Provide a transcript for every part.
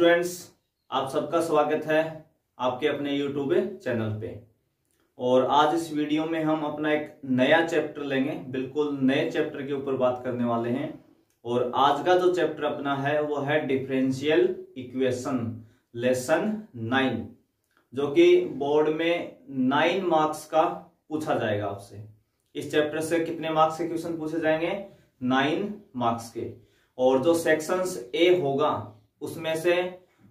Students, आप सबका स्वागत है आपके अपने यूट्यूब चैनल पे। और आज इस वीडियो में हम अपना एक नया चैप्टर लेंगे, बिल्कुल नए चैप्टर के ऊपर बात करने वाले हैं। और आज का जो चैप्टर अपना है वो है डिफरेंशियल इक्वेशन लेसन 9, जो कि बोर्ड में 9 मार्क्स का पूछा जाएगा आपसे। इस चैप्टर से कितने मार्क्स के क्वेश्चन पूछे जाएंगे? 9 मार्क्स के। और जो सेक्शंस ए होगा उसमें से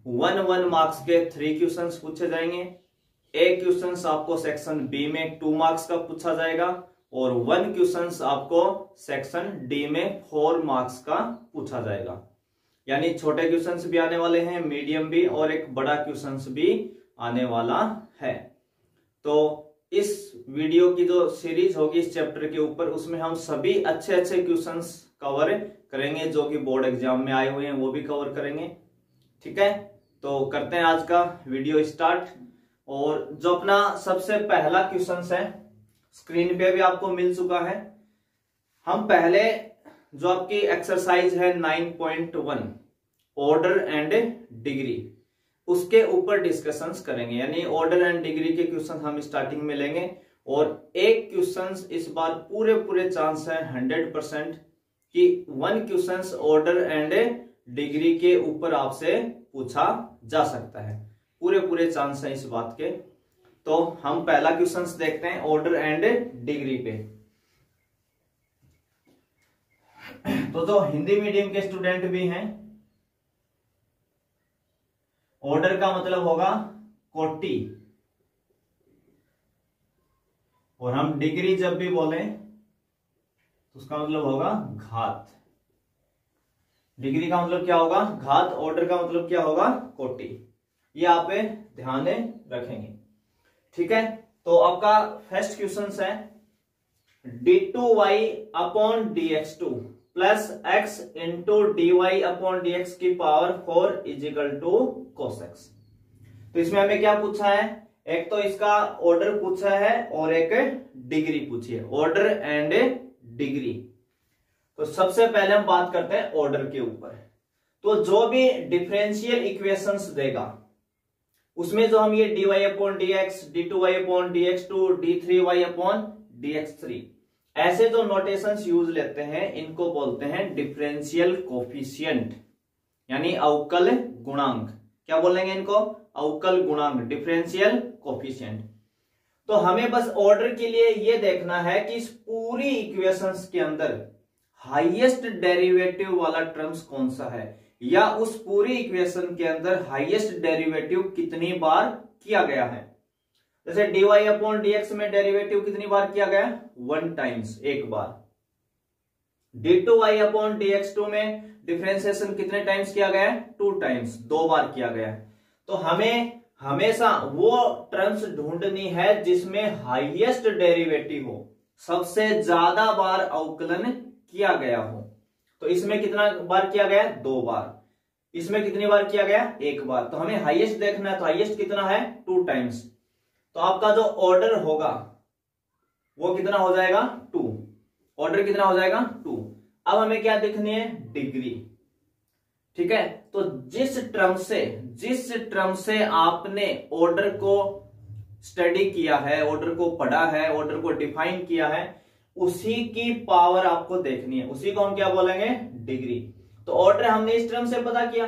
1 मार्क्स के 3 क्वेश्चंस पूछे जाएंगे। एक क्वेश्चंस आपको सेक्शन बी में 2 मार्क्स का पूछा जाएगा और 1 क्वेश्चंस आपको सेक्शन डी में 4 मार्क्स का पूछा जाएगा। यानी छोटे क्वेश्चंस भी आने वाले हैं, मीडियम भी, और एक बड़ा क्वेश्चंस भी आने वाला है। तो इस वीडियो की जो सीरीज होगी इस चैप्टर के ऊपर, उसमें हम सभी अच्छे अच्छे क्वेश्चंस कवर करेंगे जो कि बोर्ड एग्जाम में आए हुए हैं, वो भी कवर करेंगे। ठीक है, तो करते हैं आज का वीडियो स्टार्ट। और जो अपना सबसे पहला क्वेश्चन है स्क्रीन पे भी आपको मिल चुका है। हम पहले जो आपकी एक्सरसाइज है 9.1 ऑर्डर एंड डिग्री, उसके ऊपर डिस्कशंस करेंगे। यानी ऑर्डर एंड डिग्री के क्वेश्चन हम स्टार्टिंग में लेंगे। और एक क्वेश्चन इस बार पूरे चांस है 100% कि 1 क्वेश्चन ऑर्डर एंड डिग्री के ऊपर आपसे पूछा जा सकता है। पूरे चांस है इस बात के। तो हम पहला क्वेश्चन देखते हैं ऑर्डर एंड डिग्री पे। तो जो हिंदी मीडियम के स्टूडेंट भी हैं, ऑर्डर का मतलब होगा कोटि, और हम डिग्री जब भी बोले तो उसका मतलब होगा घात। डिग्री का मतलब क्या होगा? घात। ऑर्डर का मतलब क्या होगा? कोटि। ये आप ध्यान रखेंगे। ठीक है, तो आपका फर्स्ट क्वेश्चन है d2y upon dx2 plus x into dy upon dx की power 4 equal to cos x। तो इसमें हमें क्या पूछा है? एक तो इसका ऑर्डर पूछा है और एक डिग्री पूछी है, ऑर्डर एंड डिग्री। तो सबसे पहले हम बात करते हैं ऑर्डर के ऊपर। तो जो भी डिफरेंशियल इक्वेशंस देगा उसमें जो हम ये dy upon dx, d2y upon dx2, d3y upon dx3 ऐसे जो नोटेशंस यूज लेते हैं, इनको बोलते हैं डिफरेंशियल कोफिशिएंट, यानी अवकल गुणांक। क्या बोलेंगे इनको? अवकल गुणांक, डिफरेंशियल कोफिशिएंट। तो हमें बस ऑर्डर के लिए ये देखना है कि इस पूरी इक्वेशंस के अंदर हाईएस्ट डेरिवेटिव वाला टर्म्स कौन सा है, या उस पूरी इक्वेशन के अंदर हाईएस्ट डेरिवेटिव कितनी बार किया गया है। जैसे dy अपॉन dx में डेरिवेटिव कितनी बार किया गया? 1 टाइम्स, एक बार। d2y अपॉन dx2 में डिफरेंशिएशन कितने टाइम्स किया गया है? 2 टाइम्स, 2 बार किया गया है। तो हमें हमेशा वो टर्म्स ढूंढनी है जिसमें हाईएस्ट डेरिवेटिव हो, सबसे ज्यादा बार अवकलन किया गया हो। तो इसमें कितना बार किया गया? 2 बार। इसमें कितनी बार किया गया? 1 बार। तो हमें हाईएस्ट देखना है, तो हाईएस्ट कितना है? 2 टाइम्स। तो आपका जो ऑर्डर होगा वो कितना हो जाएगा? 2। ऑर्डर कितना हो जाएगा? 2। अब हमें क्या देखनी है? डिग्री। ठीक है, तो जिस टर्म से आपने ऑर्डर को स्टडी किया है, ऑर्डर को पढ़ा है, ऑर्डर को डिफाइन किया है, उसी की पावर आपको देखनी है। उसी को हम क्या बोलेंगे? डिग्री। तो ऑर्डर हमने इस टर्म से पता किया,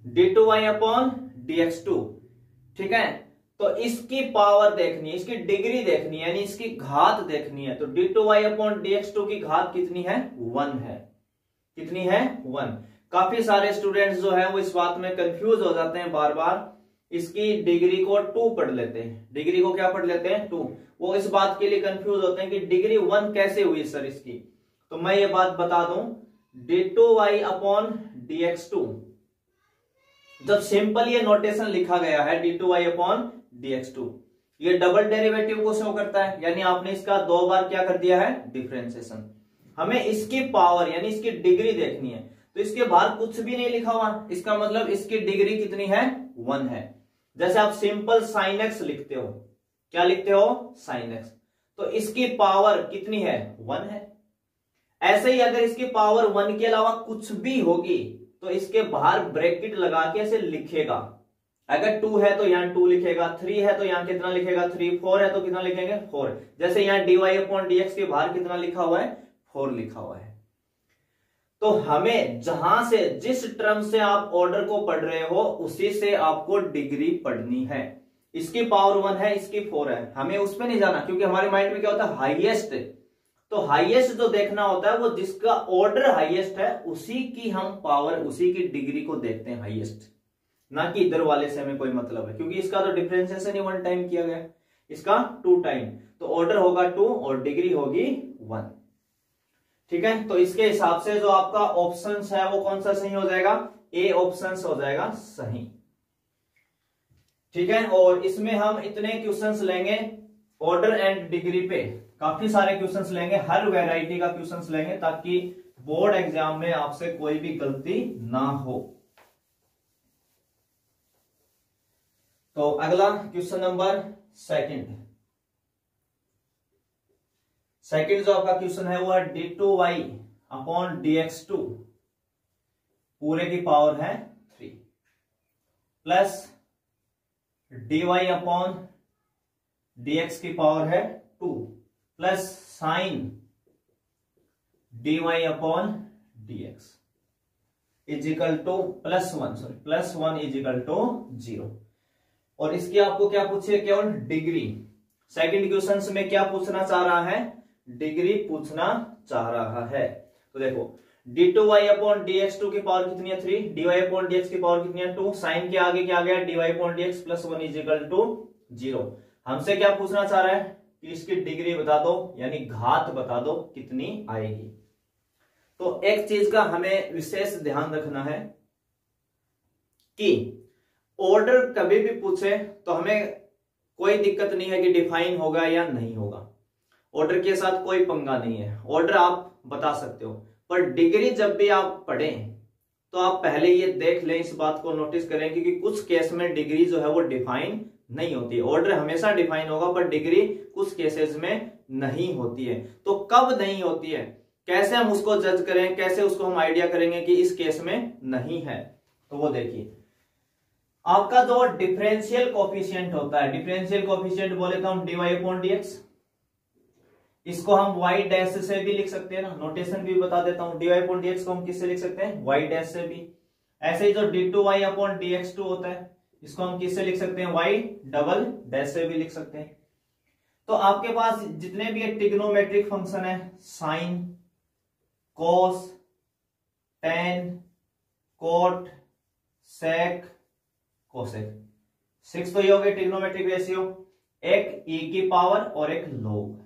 d2y अपॉन dx2। ठीक है, तो इसकी पावर देखनी है, इसकी डिग्री देखनी है, यानी इसकी घात देखनी है। तो d2y अपॉन dx2 की घात कितनी है? 1 है। कितनी है? 1। काफी सारे स्टूडेंट्स जो है वो इस बात में कंफ्यूज हो जाते हैं, बार बार इसकी डिग्री को 2 पढ़ लेते हैं। डिग्री को क्या पढ़ लेते हैं? 2। वो इस बात के लिए कंफ्यूज होते हैं कि डिग्री 1 कैसे हुई सर इसकी। तो मैं ये बात बता दूं, d2y अपॉन dx2, जब सिंपल ये नोटेशन लिखा गया है d2y अपॉन dx2, ये डबल डेरिवेटिव को शो करता है, यानी आपने इसका 2 बार क्या कर दिया है? डिफरेंशिएशन। हमें इसकी पावर यानी इसकी डिग्री देखनी है। तो इसके बाहर कुछ भी नहीं लिखा हुआ, इसका मतलब इसकी डिग्री कितनी है? 1 है। जैसे आप सिंपल साइन एक्स लिखते हो, क्या लिखते हो? Sine x. तो इसकी पावर कितनी है? 1 है। ऐसे ही अगर इसकी पावर 1 के अलावा कुछ भी होगी तो इसके बाहर ब्रैकेट लगा के ऐसे लिखेगा। अगर 2 है तो यहाँ 2 लिखेगा, 3 है तो यहाँ कितना लिखेगा 3, 4 है तो कितना लिखेंगे 4। जैसे यहाँ dy/dx के बाहर कितना लिखा हुआ है 4 लिखा हुआ है। तो हमें जहां से जिस टर्म से आप ऑर्डर को पढ़ रहे हो उसी से आपको डिग्री पढ़नी है। इसकी पावर 1 है, इसकी 4 है, हमें उस पर नहीं जाना, क्योंकि हमारे माइंड में क्या होता है हाईएस्ट। तो हाईएस्ट जो देखना होता है वो जिसका ऑर्डर हाईएस्ट है उसी की हम पावर, उसी की डिग्री को देखते हैं हाईएस्ट, ना कि इधर वाले से हमें कोई मतलब है, क्योंकि इसका तो डिफरेंशिएशन ही 1 टाइम किया गया, इसका 2 टाइम, तो ऑर्डर होगा 2 और डिग्री होगी 1। ठीक है, तो इसके हिसाब से जो आपका ऑप्शन है वो कौन सा सही हो जाएगा, ए ऑप्शन हो जाएगा सही। ठीक है, और इसमें हम इतने क्वेश्चंस लेंगे ऑर्डर एंड डिग्री पे, काफी सारे क्वेश्चंस लेंगे, हर वैरायटी का क्वेश्चंस लेंगे, ताकि बोर्ड एग्जाम में आपसे कोई भी गलती ना हो। तो अगला क्वेश्चन नंबर सेकंड जो आपका क्वेश्चन है वो है d2y/dx2 पूरे की पावर है 3 प्लस dy/dx की पावर है 2 plus sine dy/dx equal to +1 equal to 0। और इसकी आपको क्या पूछिए, केवल डिग्री। सेकंड क्वेश्चन में क्या पूछना चाह रहा है, डिग्री पूछना चाह रहा है। तो देखो d2y/dx2 की पावर कितनी है 3, dy/dx की पावर कितनी है 2, साइन के आगे क्या गया dy/dx +1 इजिकल टू 0। हमसे क्या पूछना चाह रहा है कि इसकी डिग्री बता दो, यानी घात बता दो कितनी आएगी। तो एक चीज का हमें विशेष ध्यान रखना है कि ऑर्डर कभी भी पूछे तो हमें कोई दिक्कत नहीं है कि डिफाइन होगा या नहीं होगा, ऑर्डर के साथ कोई पंगा नहीं है, ऑर्डर आप बता सकते हो। पर डिग्री जब भी आप पढ़ें तो आप पहले ये देख लें, इस बात को नोटिस करें, क्योंकि कुछ केस में डिग्री जो है वो डिफाइन नहीं होती है। ऑर्डर हमेशा डिफाइन होगा पर डिग्री कुछ केसेस में नहीं होती है। तो कब नहीं होती है, कैसे हम उसको जज करें, कैसे उसको हम आइडिया करेंगे कि इस केस में नहीं है। तो वो देखिए, आपका जो डिफरेंशियल कोफिशिएंट होता है, डिफरेंशियल कोफिशिएंट बोले तो हम dy/dx, इसको हम y डैश से भी लिख सकते हैं ना, नोटेशन भी बता देता हूं, dy/dx को हम किससे लिख सकते हैं y डैश से भी। ऐसे ही जो d2y/dx2 होता है इसको हम किससे लिख सकते हैं y डबल डैश से भी लिख सकते हैं। तो आपके पास जितने भी ट्रिग्नोमेट्रिक फंक्शन है, साइन, कोस, टेन, कोट, सेक, कोसेक, 6 तो ये हो गए ट्रिग्नोमेट्रिक रेशियो, एक e की पावर और एक log।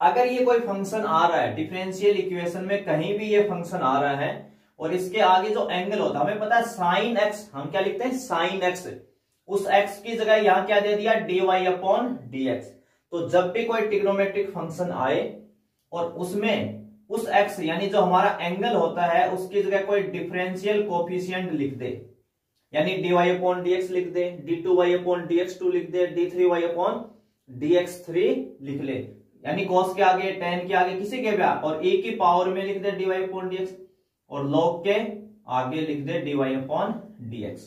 अगर ये कोई फंक्शन आ रहा है डिफरेंशियल इक्वेशन में, कहीं भी ये फंक्शन आ रहा है और इसके आगे जो एंगल होता है, हमें पता है साइन एक्स, हम क्या लिखते हैं साइन एक्स, उस एक्स की जगह यहां क्या दे दिया dy/dx। तो जब भी कोई ट्रिग्नोमेट्रिक फंक्शन आए और उसमें उस एक्स यानी जो हमारा एंगल होता है उसकी जगह कोई डिफरेंशियल कोफिशिएंट लिख दे, यानी dy/dx लिख दे, d2y/dx2 लिख दे, d3y/dx3 लिख ले, यानी cos के आगे tan के आगे किसी के भी, और e की पावर में लिख दे dy/dx और log के आगे लिख दे dy/dx।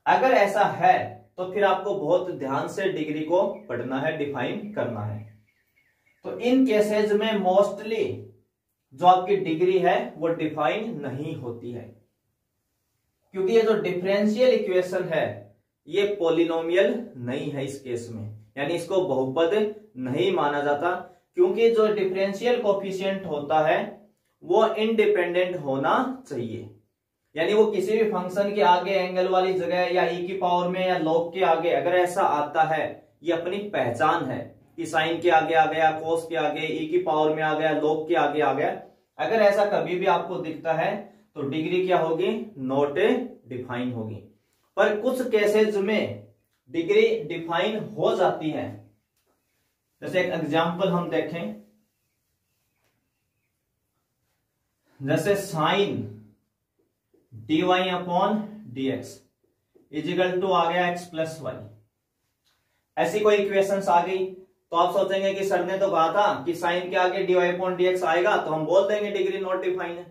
अगर ऐसा है तो फिर आपको बहुत ध्यान से डिग्री को पढ़ना है, डिफाइन करना है। तो इन केसेस में मोस्टली जो आपकी डिग्री है वो डिफाइन नहीं होती है, क्योंकि ये जो डिफरेंशियल इक्वेशन है ये पॉलिनोमियल नहीं है इस केस में, यानी इसको बहुपद नहीं माना जाता, क्योंकि जो डिफरेंशियल कोफिशिएंट होता है वो इंडिपेंडेंट होना चाहिए, यानी वो किसी भी फंक्शन के आगे एंगल वाली जगह या e की पावर में या log के आगे अगर ऐसा आता है, ये अपनी पहचान है कि साइन के आगे आ गया, कोस के आगे, e की पावर में आ गया, log के आगे आ गया। अगर ऐसा कभी भी आपको दिखता है तो डिग्री क्या होगी, नॉट डिफाइन होगी। पर कुछ केसेस में डिग्री डिफाइन हो जाती है। जैसे एक एग्जांपल हम देखें, जैसे साइन dy/dx इजिकल टू आ गया x + y, ऐसी कोई इक्वेशंस आ गई तो आप सोचेंगे कि सर ने तो कहा था कि साइन के आगे dy/dx आएगा, तो हम बोल देंगे डिग्री नॉट डिफाइन है।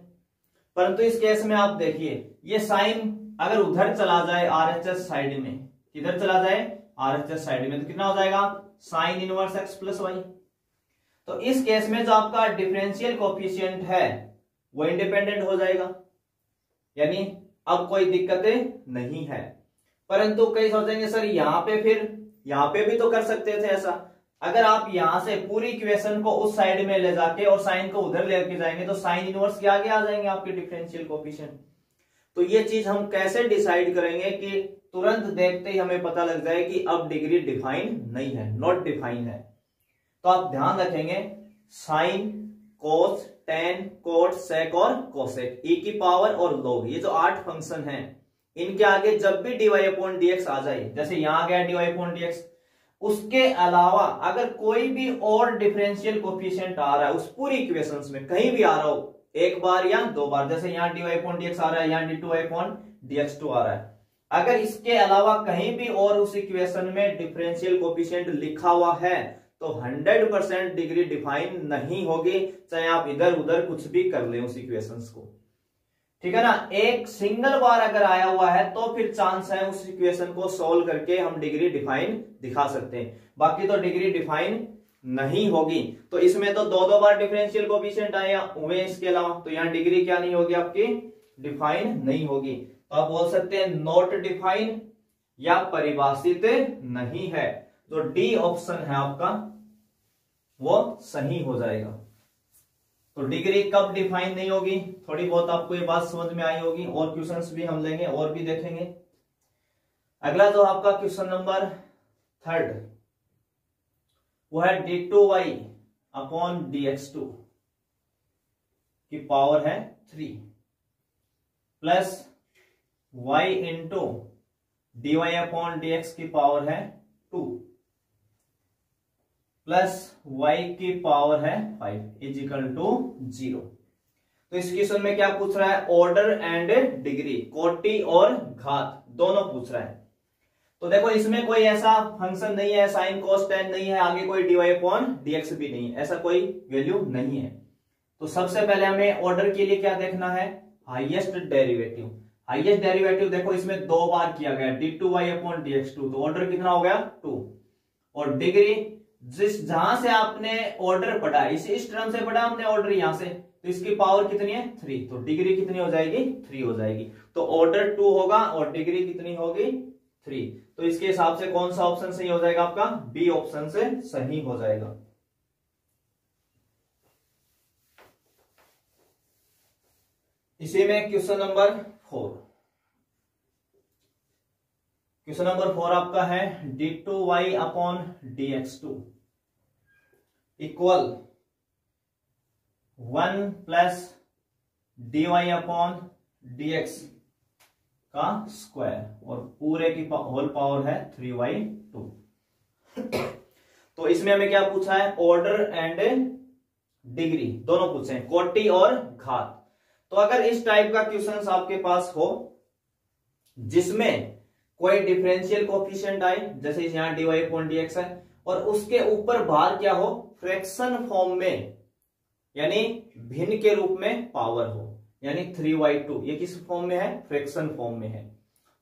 परंतु इस केस में आप देखिए ये साइन अगर उधर चला जाए आरएचएस साइड में, किधर चला जाए आरएचएस साइड में, तो कितना हो जाएगा sine inverse x plus y. तो इस केस में जो आपका डिफरेंशियल कोफिशिएंट है वो इंडिपेंडेंट हो जाएगा, यानी अब कोई दिक्कतें नहीं है। परंतु कई सोचेंगे सर यहाँ पे फिर यहाँ पे भी तो कर सकते थे ऐसा, अगर आप यहां से पूरी इक्वेशन को उस साइड में ले जाके और साइन को उधर लेके जाएंगे तो साइन इनवर्स के आगे आ जाएंगे आपके डिफरेंशियल कोफिशिएंट। तो ये चीज हम कैसे डिसाइड करेंगे कि तुरंत देखते ही हमें पता लग जाए कि अब डिग्री डिफाइन नहीं है, नॉट डिफाइन है। तो आप ध्यान रखेंगे साइन, कोस, टेन, कोट, सेक और कोसेक, ई की पावर और लॉग, ये जो 8 फंक्शन हैं इनके आगे जब भी dy अपॉन dx आ जाए, जैसे यहां गया dy अपॉन dx, उसके अलावा अगर कोई भी और डिफरेंशियल कोफिशिएंट आ रहा है उस पूरी इक्वेशंस में कहीं भी आ रहा हो, एक बार या 2 बार, जैसे यहाँ dy अपॉन dx आ रहा है, यहाँ dy अपॉन dx2 आ रहा है, अगर इसके अलावा कहीं भी और उस इक्वेशन में डिफरेंशियल कोफिशिएंट लिखा हुआ है तो 100% डिग्री डिफाइन नहीं होगी, चाहे आप इधर उधर कुछ भी कर लें उस इक्वेशंस को, ठीक है ना। एक सिंगल बार अगर आया हुआ है तो फिर चांस है उस इक्वेशन को सोल्व करके हम डिग्री डिफाइन दिखा सकते हैं, बाकी तो डिग्री डिफाइन नहीं होगी। तो इसमें तो 2 बार डिफरेंशियल कोफिशिएंट आए हुए इसके अलावा, तो यहाँ डिग्री क्या नहीं होगी आपकी, डिफाइन नहीं होगी। तो आप बोल सकते हैं नॉट डिफाइन या परिभाषित नहीं है। जो डी ऑप्शन है आपका वो सही हो जाएगा। तो डिग्री कब डिफाइन नहीं होगी, थोड़ी बहुत आपको ये बात समझ में आई होगी, और क्वेश्चंस भी हम लेंगे और भी देखेंगे। अगला जो आपका क्वेश्चन नंबर 3 वो है d2y अपॉन dx2 की पावर है 3 plus y into dy upon dx की पावर है 2 प्लस y की पावर है 5 इज इक्वल टू 0। तो इस क्वेश्चन में क्या पूछ रहा है, ऑर्डर एंड डिग्री, कोटि और घात दोनों पूछ रहा है। तो देखो इसमें कोई ऐसा फंक्शन नहीं है, साइन कोस टेन नहीं है, आगे कोई dy अपॉन dx भी नहीं है, ऐसा कोई वैल्यू नहीं है। तो सबसे पहले हमें ऑर्डर के लिए क्या देखना है, हाईएस्ट डेरिवेटिव। हाईएस्ट डेरिवेटिव देखो इसमें 2 बार किया गया d2y अपॉन dx2, तो ऑर्डर कितना हो गया 2। और डिग्री जिस जहां से आपने ऑर्डर पढ़ा, इस टर्म से पढ़ा हमने ऑर्डर यहां से, तो इसकी पावर कितनी है 3, तो डिग्री कितनी हो जाएगी 3 हो जाएगी। तो ऑर्डर 2 होगा और डिग्री कितनी होगी 3। तो इसके हिसाब से कौन सा ऑप्शन सही हो जाएगा आपका, बी ऑप्शन से सही हो जाएगा। इसी में क्वेश्चन नंबर 4, क्वेश्चन नंबर 4 आपका है d2y upon dx2 equal 1 plus dy upon dx का स्क्वायर और पूरे की होल पावर है 3y2। तो इसमें हमें क्या पूछा है, ऑर्डर एंड डिग्री दोनों पूछे हैं, कोटि और घात। तो अगर इस टाइप का क्वेश्चन आपके पास हो जिसमें कोई डिफरेंशियल कोफिशिएंट आए, जैसे यहाँ dy अपॉन dx है, और उसके ऊपर भार क्या हो, फ्रैक्शन फॉर्म में, यानी भिन्न के रूप में पावर हो, यानी 3y2, ये किस फॉर्म में है, फ्रैक्शन फॉर्म में है,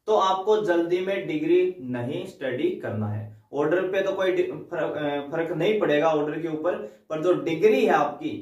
तो आपको जल्दी में डिग्री नहीं स्टडी करना है। ऑर्डर पे तो कोई फर्क नहीं पड़ेगा ऑर्डर के ऊपर, पर जो डिग्री है आपकी,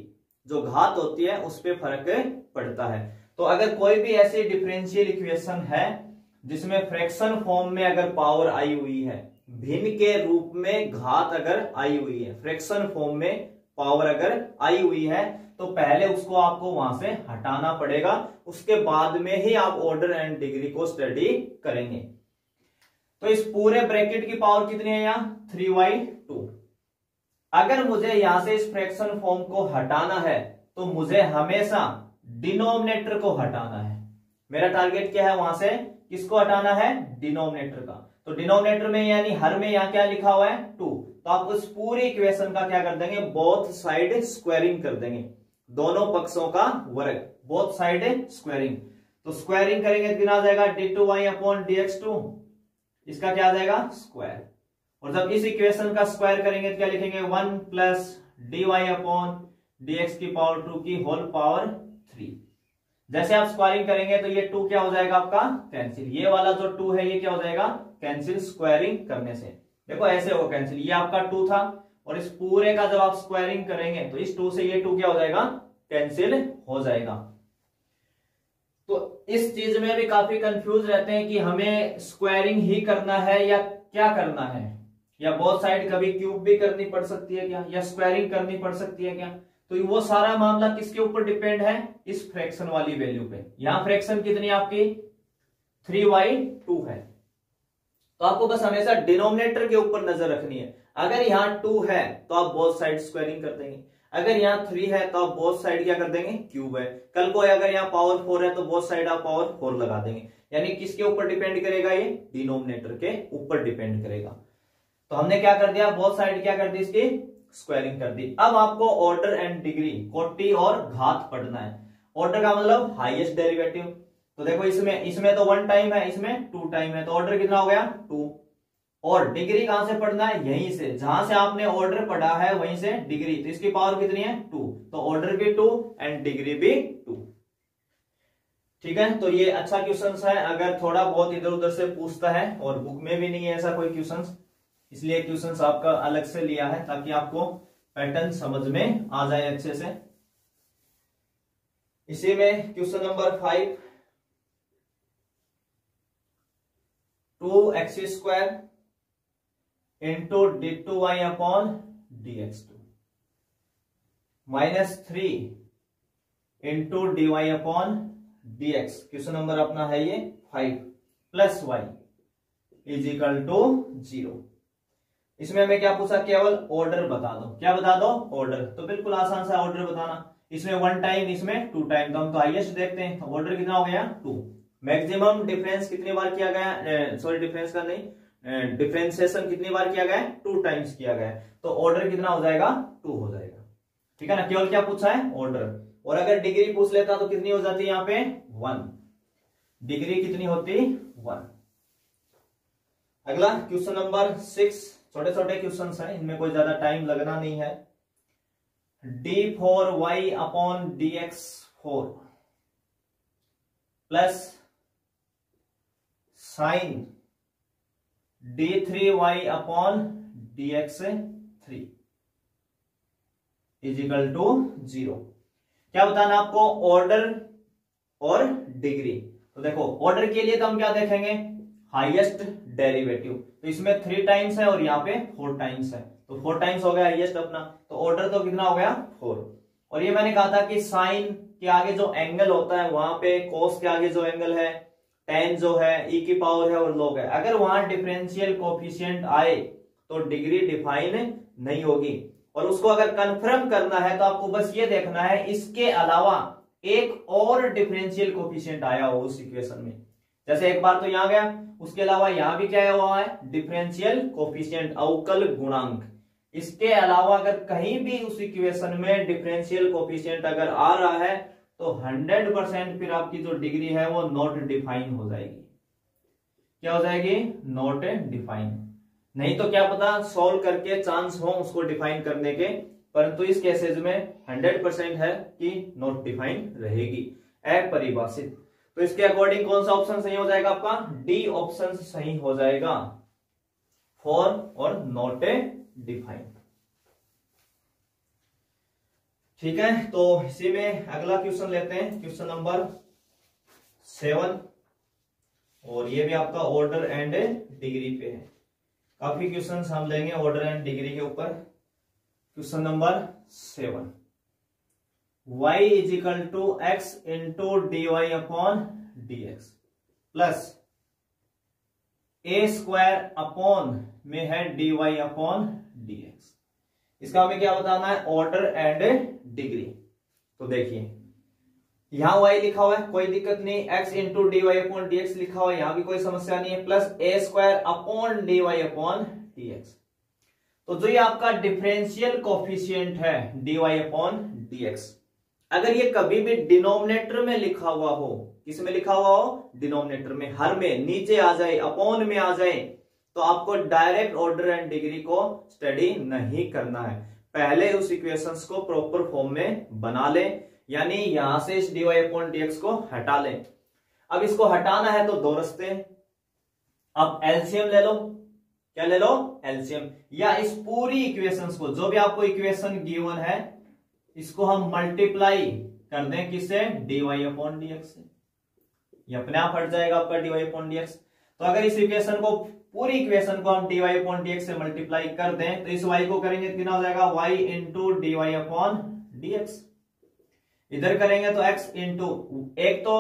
जो घात होती है उस पर फर्क पड़ता है। तो अगर कोई भी ऐसी डिफरेंशियल इक्वेशन है जिसमें फ्रैक्शन फॉर्म में अगर पावर आई हुई है, भिन्न के रूप में घात अगर आई हुई है, फ्रैक्शन फॉर्म में पावर अगर आई हुई है, तो पहले उसको आपको वहां से हटाना पड़ेगा, उसके बाद में ही आप ऑर्डर एंड डिग्री को स्टडी करेंगे। तो इस पूरे ब्रैकेट की पावर कितनी है यहाँ 3y2। अगर मुझे यहां से इस फ्रैक्शन फॉर्म को हटाना है तो मुझे हमेशा डिनोमिनेटर को हटाना है। मेरा टारगेट क्या है, वहां से किसको हटाना है, डिनोमिनेटर का। तो डिनोमिनेटर में यानी हर में यहाँ क्या लिखा हुआ है 2, तो आप उस पूरी इक्वेशन का क्या कर देंगे, बोथ साइड स्क्वायरिंग कर देंगे, दोनों पक्षों का वर्ग, बोथ साइड स्क्वायरिंग। तो स्क्वायरिंग करेंगे कितना आ जाएगा, d2y अपॉन dx2, इसका क्या आ जाएगा स्क्वायर। और जब इस इक्वेशन का स्क्वायर करेंगे तो क्या लिखेंगे, 1 प्लस dy अपॉन dx की पावर 2 की होल पावर 3। जैसे आप स्क्वायरिंग करेंगे तो ये 2 क्या हो जाएगा आपका कैंसिल, ये वाला जो 2 है ये क्या हो जाएगा कैंसिल स्क्वायरिंग करने से। देखो ऐसे होगा कैंसिल, ये आपका 2 था और इस पूरे का जब आप स्क्वायरिंग करेंगे तो इस 2 से ये 2 क्या हो जाएगा कैंसिल हो जाएगा। तो इस चीज में भी काफी कंफ्यूज रहते हैं कि हमें स्क्वायरिंग ही करना है या क्या करना है, या बोथ साइड कभी क्यूब भी करनी पड़ सकती है क्या, या स्क्वायरिंग करनी पड़ सकती है क्या। तो वो सारा मामला किसके ऊपर डिपेंड है, इस फ्रैक्शन वाली वैल्यू पे। यहां फ्रैक्शन कितनी आपकी 3/2 है, तो आपको बस हमेशा डिनोमिनेटर के ऊपर नजर रखनी है। अगर यहाँ 2 है तो आप बोथ साइड स्क्वायरिंग कर देंगे, अगर यहाँ 3 है तो आप बोथ साइड क्या कर देंगे क्यूब है। कल को अगर यहाँ पावर 4 है तो बोथ साइड आप पावर 4 लगा देंगे। यानी किसके ऊपर डिपेंड करेगा, ये डिनोमिनेटर के ऊपर डिपेंड करेगा। तो हमने क्या कर दिया, बोथ साइड क्या कर दी इसकी स्क्वायरिंग कर दी। अब आपको ऑर्डर एंड डिग्री, कोटि और घात पढ़ना है। ऑर्डर का मतलब हाईएस्ट डेरिवेटिव। तो देखो इसमें तो 1 टाइम है, इसमें 2 टाइम है, तो ऑर्डर कितना हो गया 2। और डिग्री कहां से पढ़ना है, यहीं से, जहां से आपने ऑर्डर पढ़ा है वहीं से डिग्री। तो इसकी पावर कितनी है 2, तो ऑर्डर भी 2 एंड डिग्री भी 2। ठीक है, तो ये अच्छा क्वेश्चन है। अगर थोड़ा बहुत इधर उधर से पूछता है, और बुक में भी नहीं है ऐसा कोई क्वेश्चन, इसलिए क्वेश्चन आपका अलग से लिया है ताकि आपको पैटर्न समझ में आ जाए अच्छे से। इसी में question number 5, 2x² into d2y upon dx2 -3 into dy upon dx। Question number अपना है ये 5 plus y is equal to 0। इसमें हमें क्या पूछा, केवल ऑर्डर बता दो। क्या बता दो, ऑर्डर। तो बिल्कुल आसान सा ऑर्डर बताना। इसमें 1 टाइम, इसमें 2 टाइम, तो हम तो हाईएस्ट देखते हैं। तो ऑर्डर कितना हो गया 2। मैक्सिमम डिफरेंस कितनी बार किया गया, सॉरी डिफरेंस का नहीं, डिफरेंशिएशन कितनी बार किया गया 2 टाइम्स किया गया। तो ऑर्डर कितना हो जाएगा 2 हो जाएगा। ठीक है ना, केवल क्या पूछा है ऑर्डर। और अगर डिग्री पूछ लेता तो कितनी हो जाती है यहाँ पे 1, डिग्री कितनी होती 1। अगला क्वेश्चन नंबर 6, छोटे छोटे क्वेश्चन हैं, इनमें कोई ज्यादा टाइम लगना नहीं है। d4y upon dx4 plus sine d3y upon dx3 is equal to 0। क्या बताना आपको, ऑर्डर और डिग्री। तो देखो ऑर्डर के लिए तो हम क्या देखेंगे, हाईएस्ट डेरिवेटिव। तो इसमें 3 टाइम्स है और यहाँ पे 4 टाइम्स है, तो 4 टाइम्स हो गया हाईएस्ट अपना। तो ऑर्डर तो कितना हो गया 4। और ये मैंने कहा था कि साइन के आगे जो एंगल होता है वहां पे कोस के आगे जो एंगल है, टेन जो है, ई की पावर है और लॉग है, अगर वहां डिफरेंशियल कोफिशिएंट आए तो डिग्री डिफाइन नहीं होगी। और उसको अगर कंफर्म करना है तो आपको बस ये देखना है इसके अलावा एक और डिफरेंशियल कोफिशिएंट आया हो उस इक्वेशन में। जैसे एक बार तो यहां गया, उसके अलावा यहां भी क्या आया हुआ है डिफरेंशियल कोफिशिएंट, अवकल गुणांक। इसके अलावा अगर कहीं भी उस इक्वेशन में डिफरेंशियल कोफिशिएंट अगर आ रहा है तो 100% फिर आपकी जो डिग्री है वो नॉट डिफाइन हो जाएगी। क्या हो जाएगी, नॉट डिफाइन। नहीं तो क्या पता सॉल्व करके चांस हो उसको डिफाइन करने के, परंतु इस केसेस में 100% है कि नॉट डिफाइन रहेगी, अपरिभाषित। तो इसके अकॉर्डिंग कौन सा ऑप्शन सही हो जाएगा आपका, डी ऑप्शन सही हो जाएगा, फॉर और नॉट डिफाइंड। ठीक है, तो इसी में अगला क्वेश्चन लेते हैं, क्वेश्चन नंबर 7। और ये भी आपका ऑर्डर एंड डिग्री पे है। काफी क्वेश्चंस हम लेंगे ऑर्डर एंड डिग्री के ऊपर। Question number 7, y is equal to x into D Y upon D x plus A square upon में है D Y upon D x. इसका हमें क्या बताना है, ऑर्डर एंड डिग्री। तो देखिए यहां y लिखा हुआ है, कोई दिक्कत नहीं, x into D Y upon D X लिखा हुआ है, यहां भी कोई समस्या नहीं है, प्लस ए square upon D Y upon D X. तो जो ये आपका डिफरेंशियल कोफिशिएंट है D Y upon D X, अगर ये कभी भी डिनोमिनेटर में लिखा हुआ हो, किस में लिखा हुआ हो, डिनोमिनेटर में, हर में नीचे आ जाए, अपॉन में आ जाए, तो आपको डायरेक्ट ऑर्डर एंड डिग्री को स्टडी नहीं करना है। पहले उस इक्वेशंस को प्रॉपर फॉर्म में बना ले, यानी यहां से इस dy अपॉन dx को हटा लें। अब इसको हटाना है तो दो रास्ते, अब एलसीएम ले लो। क्या ले लो? एलसीएम। या इस पूरी इक्वेशंस को, जो भी आपको इक्वेशन गिवन है, इसको हम मल्टीप्लाई कर दें किससे? dy अपॉन dx से। ये अपने आप हट जाएगा आपका dy अपॉन dx। तो अगर इस इक्वेशन को, पूरी इक्वेशन को हम dy अपॉन dx से मल्टीप्लाई कर दें तो इस y को करेंगे कितना हो जाएगा? y into dy upon dx। इधर करेंगे तो x इंटू, एक तो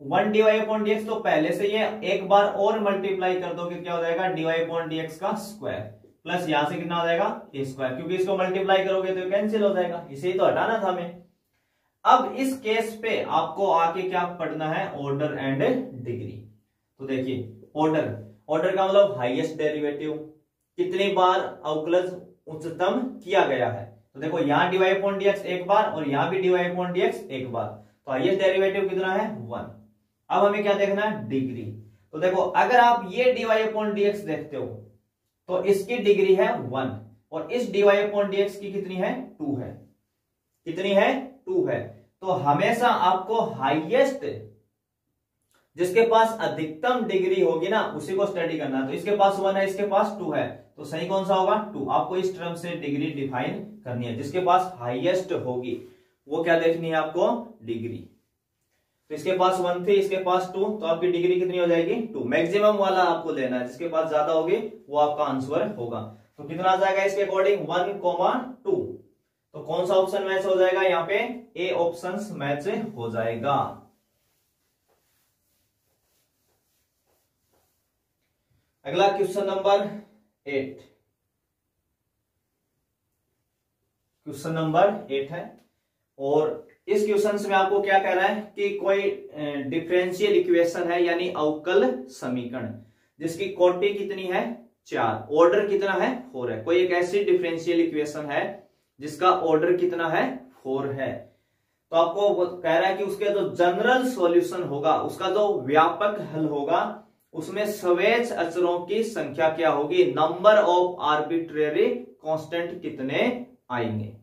1 dy अपॉन dx, तो पहले से ये एक बार और मल्टीप्लाई कर दोगे, क्या हो जाएगा? dy अपॉन dx का स्क्वायर, प्लस यहां से कितना हो जाएगा? a स्क्वायर, क्योंकि इसको मल्टीप्लाई करोगे तो कैंसिल हो जाएगा, इसे ही तो हटाना था हमें। अब इस केस पे आपको आके क्या पढ़ना है? Order and degree. तो देखिए, ऑर्डर का मतलब हाईएस्ट डेरिवेटिव, कितनी बार अवकलज उच्चतम किया गया है। तो देखो यहाँ dy अपॉन dx एक बार और यहाँ भी dy अपॉन dx एक बार, तो हाईएस्ट डेरिवेटिव कितना है? 1। अब हमें क्या देखना है? डिग्री। तो देखो, अगर आप ये dy अपॉन dx देखते हो तो इसकी डिग्री है 1 और इस dy अपॉन dx की कितनी है? 2 है। कितनी है? 2 है। तो हमेशा आपको हाईएस्ट, जिसके पास अधिकतम डिग्री होगी ना, उसी को स्टडी करना। तो इसके पास 1 है, इसके पास 2 है, तो सही कौन सा होगा? 2। आपको इस टर्म से डिग्री डिफाइन करनी है, जिसके पास हाईएस्ट होगी वो क्या देखनी है आपको? डिग्री। तो इसके पास 1 थी, इसके पास 2, तो आपकी डिग्री कितनी हो जाएगी? 2। मैक्सिमम वाला आपको लेना है, जिसके पास ज्यादा होगी वो आपका आंसर होगा। तो कितना आ जाएगा इसके अकॉर्डिंग? 1,2। तो कौन सा ऑप्शन मैच हो जाएगा यहाँ पे? ए ऑप्शन मैच हो जाएगा। अगला क्वेश्चन नंबर 8। क्वेश्चन नंबर 8 है, और इस क्वेश्चन में आपको क्या कह रहा है कि कोई डिफरेंशियल इक्वेशन है, यानी अवकल समीकरण, जिसकी कोटि कितनी है? 4, ऑर्डर कितना है? 4 है। कोई एक ऐसी डिफरेंशियल इक्वेशन है जिसका ऑर्डर कितना है? 4 है। तो आपको कह रहा है कि उसके जो जनरल सॉल्यूशन होगा, उसका जो व्यापक हल होगा, उसमें स्वैच अचरों की संख्या क्या होगी? नंबर ऑफ आर्बिट्रेरी कांस्टेंट कितने आएंगे?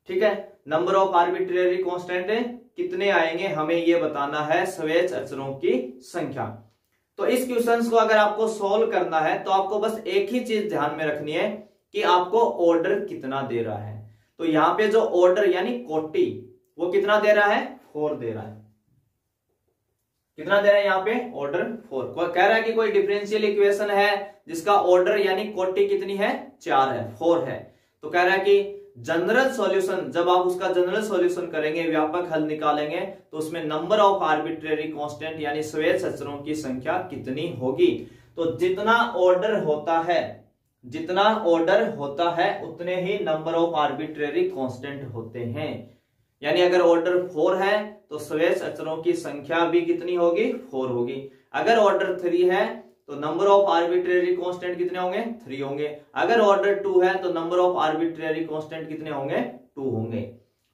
ठीक है, नंबर ऑफ आर्बिट्रेरी कांस्टेंट कितने आएंगे, हमें ये बताना है, स्वैच अचरों की संख्या। तो इस क्वेश्चन को अगर आपको सोल्व करना है तो आपको बस एक ही चीज ध्यान में रखनी है कि आपको ऑर्डर कितना दे रहा है। तो यहां पे जो ऑर्डर यानी कोटि, वो कितना दे रहा है? 4 दे रहा है। कितना दे रहा है यहाँ पे? ऑर्डर 4। कह रहा है कि कोई डिफरेंशियल इक्वेशन है जिसका ऑर्डर यानी कोटि कितनी है? 4 है, 4 है। तो कह रहा है कि जनरल सॉल्यूशन, जब आप उसका जनरल सॉल्यूशन करेंगे, व्यापक हल निकालेंगे, तो उसमें नंबर ऑफ आर्बिट्रेरी कांस्टेंट यानी स्वैच अचरों की संख्या कितनी होगी। तो जितना ऑर्डर होता है उतने ही नंबर ऑफ आर्बिट्रेरी कांस्टेंट होते हैं। यानी अगर ऑर्डर 4 है तो स्वैच अचरों की संख्या भी कितनी होगी? 4 होगी। अगर ऑर्डर 3 है तो नंबर ऑफ आर्बिट्रेरी कांस्टेंट कितने होंगे? 3 होंगे। अगर ऑर्डर 2 है तो नंबर ऑफ आर्बिट्रेरी कांस्टेंट कितने होंगे? 2 होंगे।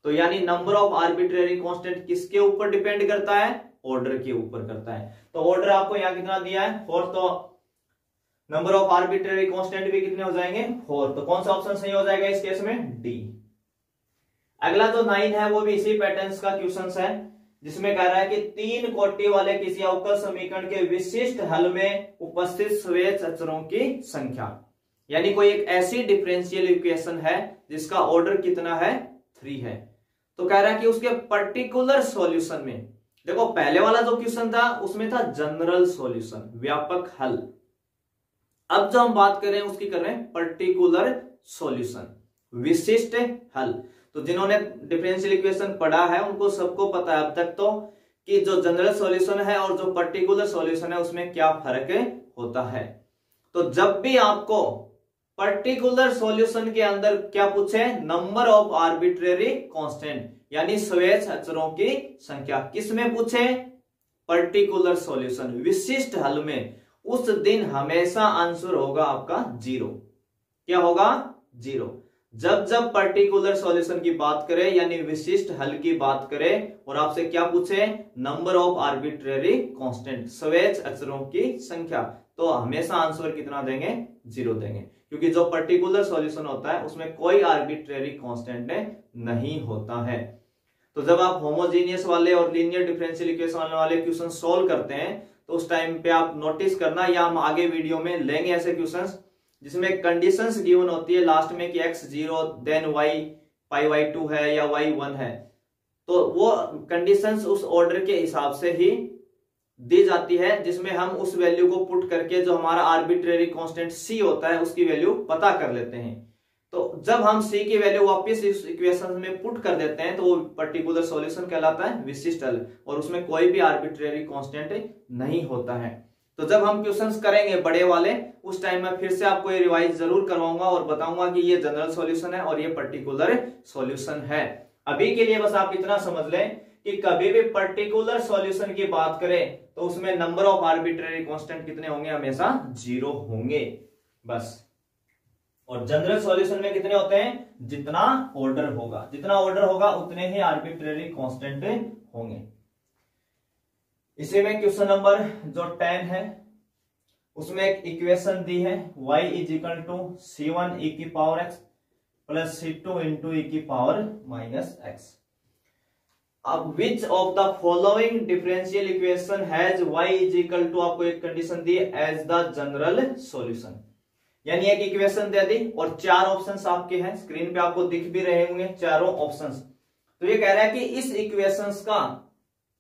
तो यानी नंबर ऑफ आर्बिट्रेरी कांस्टेंट किसके ऊपर डिपेंड करता है? ऑर्डर के ऊपर करता है। तो ऑर्डर आपको यहाँ कितना दिया है? 4। तो नंबर ऑफ आर्बिट्रेरी कांस्टेंट भी कितने हो जाएंगे? 4। तो कौन सा ऑप्शन सही हो जाएगा इस केस में? डी। अगला जो 9 है वो भी इसी पैटर्न्स का क्वेश्चन है, जिसमें कह रहा है कि 3 कोटि वाले किसी अवकल समीकरण के विशिष्ट हल में उपस्थित स्वैच अचरों की संख्या, यानी कोई एक ऐसी डिफरेंशियल इक्वेशन है जिसका ऑर्डर कितना है? 3 है। तो कह रहा है कि उसके पर्टिकुलर सॉल्यूशन में, देखो पहले वाला जो क्वेश्चन था उसमें था जनरल सॉल्यूशन, व्यापक हल। अब जो हम बात कर रहे हैं उसकी कर रहे हैं पर्टिकुलर सॉल्यूशन, विशिष्ट हल। तो जिन्होंने डिफरेंशियल इक्वेशन पढ़ा है उनको सबको पता है अब तक तो कि जो जनरल सॉल्यूशन है और जो पर्टिकुलर सॉल्यूशन है उसमें क्या फर्क होता है। तो जब भी आपको पर्टिकुलर सॉल्यूशन के अंदर क्या पूछे? नंबर ऑफ आर्बिट्रेरी कांस्टेंट यानी स्वैच अचरों की संख्या, किसमें पूछे? पर्टिकुलर सॉल्यूशन, विशिष्ट हल में, उस दिन हमेशा आंसर होगा आपका 0। क्या होगा? 0। जब पर्टिकुलर सॉल्यूशन की बात करें यानी विशिष्ट हल की बात करें और आपसे क्या पूछे? नंबर ऑफ आर्बिट्रेरी कांस्टेंट, स्वैच अचरों की संख्या, तो हमेशा आंसर कितना देंगे? 0 देंगे, क्योंकि जो पर्टिकुलर सॉल्यूशन होता है उसमें कोई आर्बिट्रेरी कांस्टेंट नहीं होता है। तो जब आप होमोजीनियस वाले और लीनियर डिफरेंशियल इक्वेशन वाले क्वेश्चन सोल्व करते हैं तो उस टाइम पे आप नोटिस करना, या हम आगे वीडियो में लेंगे ऐसे क्वेश्चंस जिसमें कंडीशंस गिवन होती है लास्ट में कि x 0 देन y पाई y 2 है या y 1 है, तो वो कंडीशंस उस ऑर्डर के हिसाब से ही दी जाती है, जिसमें हम उस वैल्यू को पुट करके जो हमारा आर्बिट्रेरी कांस्टेंट c होता है उसकी वैल्यू पता कर लेते हैं। तो जब हम c की वैल्यू वापस इस इक्वेशन में पुट कर देते हैं तो वो पर्टिकुलर सॉल्यूशन कहलाता है विशिष्ट हल, और उसमें कोई भी आर्बिट्रेरी कांस्टेंट नहीं होता है। तो जब हम क्वेश्चंस करेंगे बड़े वाले उस टाइम में फिर से आपको ये रिवाइज जरूर करवाऊंगा और बताऊंगा कि ये जनरल सॉल्यूशन है और ये पर्टिकुलर सॉल्यूशन है। अभी के लिए बस आप इतना समझ लें कि कभी भी पर्टिकुलर सॉल्यूशन की बात करें तो उसमें नंबर ऑफ आर्बिट्रेरी कांस्टेंट कितने होंगे, हमेशा 0 होंगे बस। और जनरल सॉल्यूशन में कितने होते हैं, जितना ऑर्डर होगा उतने ही आर्बिट्रेरी कांस्टेंट होंगे। इसी में क्वेश्चन नंबर जो 10 है उसमें एक इक्वेशन दी है y is equal to c1 e की power x plus c2 into e की पावर माइनस x। अब which of the following differential equation has y is equal to, आपको एक कंडीशन दी एज द जनरल सॉल्यूशन, यानी एक equation दे दी और 4 options आपके हैं, स्क्रीन पे आपको दिख भी रहे होंगे चारों ऑप्शंस। तो ये कह रहा है कि इस इक्वेशंस का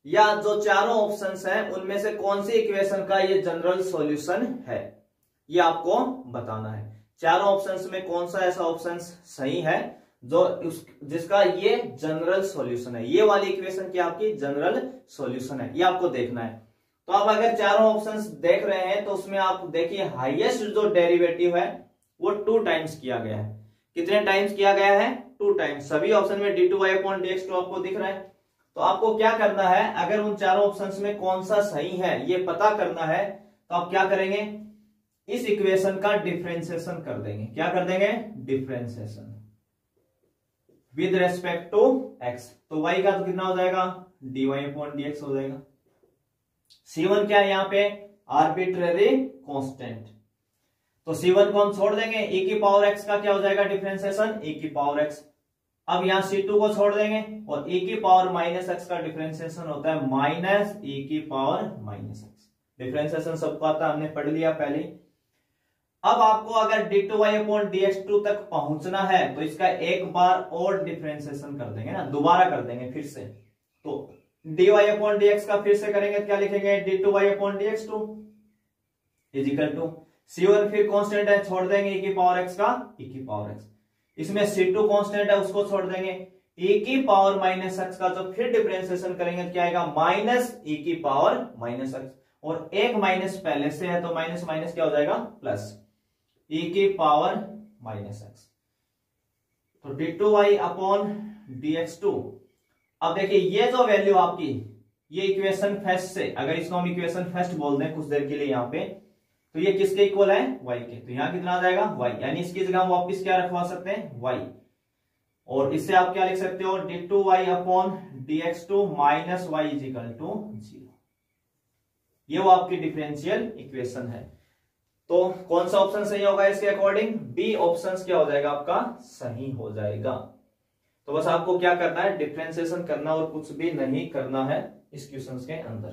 या जो चारों ऑप्शंस हैं उनमें से कौन सी इक्वेशन का ये जनरल सॉल्यूशन है, ये आपको बताना है। चारों ऑप्शंस में कौन सा ऐसा ऑप्शन सही है जो जिसका ये जनरल सॉल्यूशन है, ये वाली इक्वेशन की आपकी जनरल सॉल्यूशन है, ये आपको देखना है। तो आप अगर चारों ऑप्शंस देख रहे हैं तो उसमें आप देखिए हाईएस्ट जो डेरिवेटिव है वो 2 टाइम्स किया गया है। कितने टाइम्स किया गया है, 2 टाइम्स। सभी ऑप्शन में d2y अपॉन dx2 आपको दिख रहा है। तो आपको क्या करना है, अगर उन चारों ऑप्शंस में कौन सा सही है ये पता करना है तो आप क्या करेंगे, इस इक्वेशन का डिफरेंशिएशन कर देंगे। क्या कर देंगे, differentiation with respect to x। तो y का तो कितना हो जाएगा, dy अपॉन dx हो जाएगा। c1 क्या है यहाँ पे, आर्बिट्रेरी कांस्टेंट, तो c1 को हम छोड़ देंगे, e की पावर x का क्या हो जाएगा डिफरेंशिएशन, e की पावर x। अब यहां c2 को छोड़ देंगे और e की पावर माइनस x का डिफरेंशिएशन होता है माइनस e की पावर माइनस x। डिफरेंशिएशन सबको आता है, हमने पढ़ लिया पहले। अब आपको अगर d2y अपॉन dx2 तक पहुंचना है तो इसका एक बार और डिफरेंशिएशन कर देंगे ना, दोबारा कर देंगे फिर से। तो dy अपॉन dx का फिर से करेंगे, क्या लिखेंगे, d2y upon dx2 is equal to c1 फिर कांस्टेंट है, छोड़ देंगे e की पावर x का, e की पावर x। इसमें c2 कांस्टेंट है, उसको छोड़ देंगे, e की पावर माइनस x का जो फिर डिफरेंशिएशन करेंगे क्या आएगा, माइनस e की पावर माइनस x, और एक माइनस पहले से है तो माइनस माइनस क्या हो जाएगा प्लस e की पावर माइनस x। तो d2y अपॉन dx2। अब देखिए ये जो वैल्यू आपकी, ये इक्वेशन फर्स्ट से, अगर इसको हम इक्वेशन फर्स्ट बोल दें कुछ देर के लिए यहाँ पे, तो ये किसके इक्वल है, y के। तो यहां कितना आ जाएगा y, यानी इसकी जगह हम वापस क्या रखवा सकते हैं, y। और इससे आप क्या लिख सकते हो, d2y upon dx2 minus y is equal to 0। ये वो आपकी डिफरेंशियल इक्वेशन है। तो कौन सा ऑप्शन सही होगा इसके अकॉर्डिंग, बी ऑप्शन क्या हो जाएगा आपका, सही हो जाएगा। तो बस आपको क्या करना है, डिफरेंशिएशन करना और कुछ भी नहीं करना है इस क्वेश्चन के अंदर।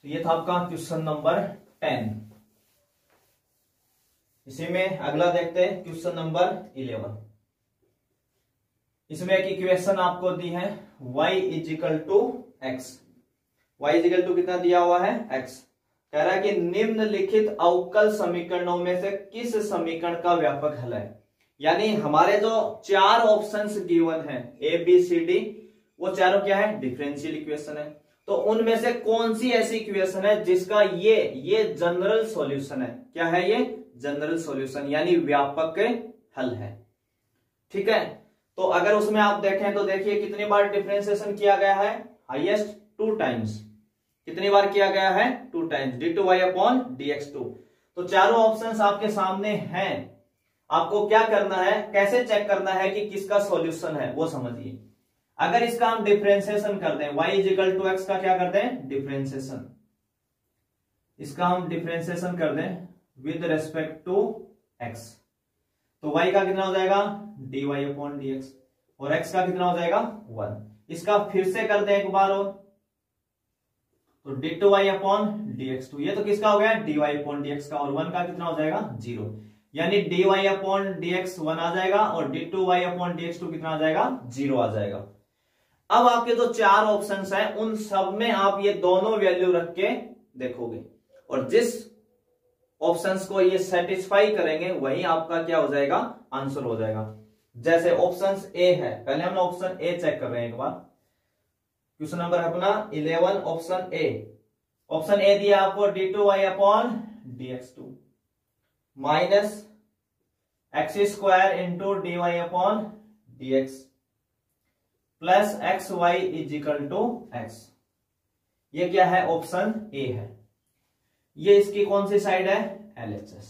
तो ये था आपका क्वेश्चन नंबर 10। इसी में अगला देखते हैं क्वेश्चन नंबर 11। इसमें एक इक्वेशन आपको दी है y is equal to x। y is equal to कितना दिया हुआ है, x। कह रहा है कि निम्नलिखित अवकल समीकरणों में से किस समीकरण का व्यापक हल है। यानी हमारे जो 4 ऑप्शंस गिवन है a b c d, वो चारों क्या है, डिफरेंशियल इक्वेशन है। तो उनमें से कौन सी ऐसी इक्वेशन है जिसका ये जनरल सॉल्यूशन है। क्या है ये, जनरल सॉल्यूशन, यानी व्यापक हल है। ठीक है, तो अगर उसमें आप देखें तो देखिए कितनी बार डिफरेंशिएशन किया गया है, हाईएस्ट 2 टाइम्स। कितनी बार किया गया है, 2 टाइम्स, d2y अपॉन dx2। तो चारों ऑप्शंस आपके सामने हैं। आपको क्या करना है, कैसे चेक करना है कि किसका सॉल्यूशन है वो समझिए। अगर इसका हम डिफरेंशिएशन कर दें, y is equal to x का क्या करते हैं, डिफरेंशिएशन, इसका हम डिफरेंशिएशन कर दें विद रेस्पेक्ट टू x, तो y का कितना हो जाएगा, dy अपॉन dx। और x का कितना हो जाएगा 1। इसका फिर से कर दें एक बार और, तो d2y अपॉन dx2, ये तो किसका हो गया dy अपॉन dx का, और 1 का कितना हो जाएगा 0, यानी dy अपॉन dx 1 आ जाएगा और d2y अपॉन dx2 कितना आ जाएगा 0 आ जाएगा। अब आपके जो चार ऑप्शंस हैं उन सब में आप ये दोनों वैल्यू रख के देखोगे, और जिस ऑप्शंस को ये सेटिस्फाई करेंगे वही आपका क्या हो जाएगा आंसर हो जाएगा। जैसे ऑप्शन ए है, पहले हम ऑप्शन ए चेक कर रहे हैं एक बार। क्वेश्चन नंबर है अपना 11, ऑप्शन ए। ऑप्शन ए दिया आपको d2y upon dx2 minus x square into dy upon dx plus x y is equal to x. ये क्या है ऑप्शन ए है। ये इसकी कौन सी साइड है LHS।